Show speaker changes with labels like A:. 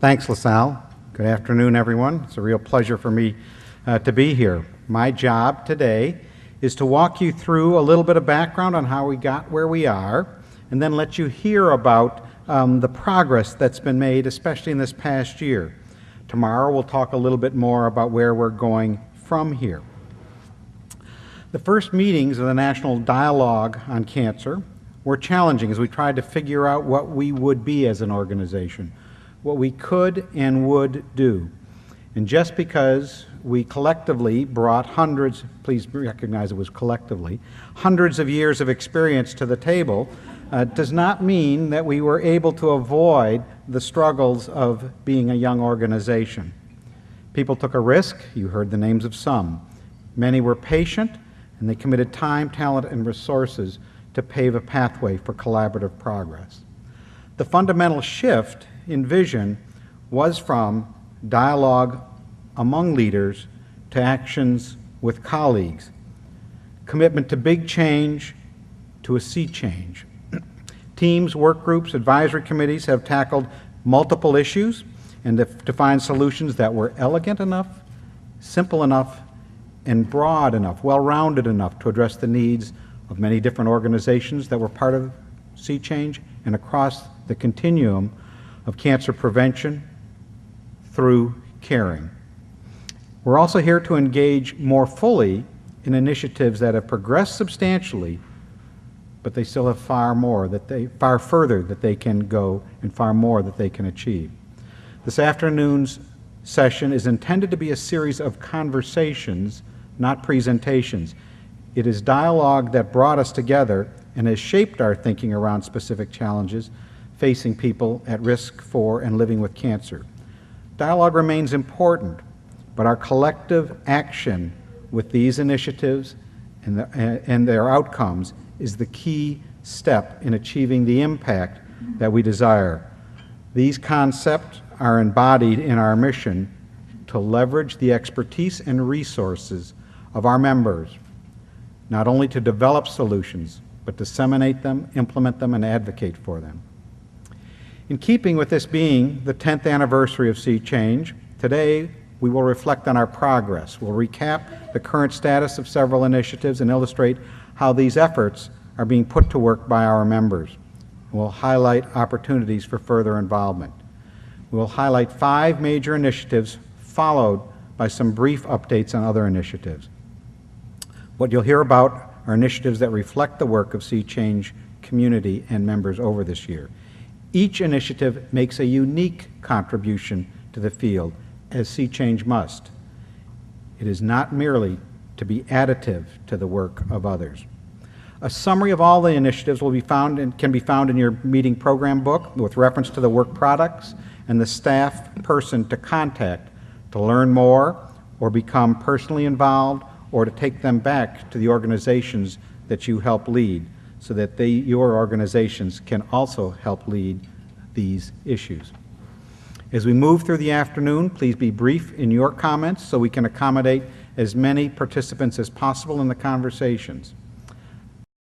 A: Thanks, LaSalle. Good afternoon, everyone. It's a real pleasure for me to be here. My job today is to walk you through a little bit of background on how we got where we are, and then let you hear about the progress that's been made, especially in this past year. Tomorrow, we'll talk a little bit more about where we're going from here. The first meetings of the National Dialogue on Cancer were challenging as we tried to figure out what we would be as an organization, what we could and would do. And just because we collectively brought hundreds, please recognize it was collectively, hundreds of years of experience to the table, does not mean that we were able to avoid the struggles of being a young organization. People took a risk. You heard the names of some. Many were patient, and they committed time, talent, and resources to pave a pathway for collaborative progress. The fundamental shift in vision was from dialogue among leaders to actions with colleagues, commitment to big change to a sea change. Teams, work groups, advisory committees have tackled multiple issues and to find solutions that were elegant enough, simple enough, and broad enough, well-rounded enough to address the needs of many different organizations that were part of sea change and across the continuum of cancer prevention through caring. We're also here to engage more fully in initiatives that have progressed substantially, but they still have far further that they can go and far more that they can achieve. This afternoon's session is intended to be a series of conversations, not presentations. It is dialogue that brought us together and has shaped our thinking around specific challenges facing people at risk for and living with cancer. Dialogue remains important, but our collective action with these initiatives and their outcomes is the key step in achieving the impact that we desire. These concepts are embodied in our mission to leverage the expertise and resources of our members, not only to develop solutions, but disseminate them, implement them, and advocate for them. In keeping with this being the 10th anniversary of Sea Change, today we will reflect on our progress. We'll recap the current status of several initiatives and illustrate how these efforts are being put to work by our members. We'll highlight opportunities for further involvement. We'll highlight 5 major initiatives, followed by some brief updates on other initiatives. What you'll hear about are initiatives that reflect the work of Sea Change community and members over this year. Each initiative makes a unique contribution to the field, as Sea Change must. It is not merely to be additive to the work of others. A summary of all the initiatives will be found and can be found in your meeting program book with reference to the work products and the staff person to contact to learn more or become personally involved or to take them back to the organizations that you help lead so that your organizations can also help lead these issues. As we move through the afternoon, please be brief in your comments so we can accommodate as many participants as possible in the conversations.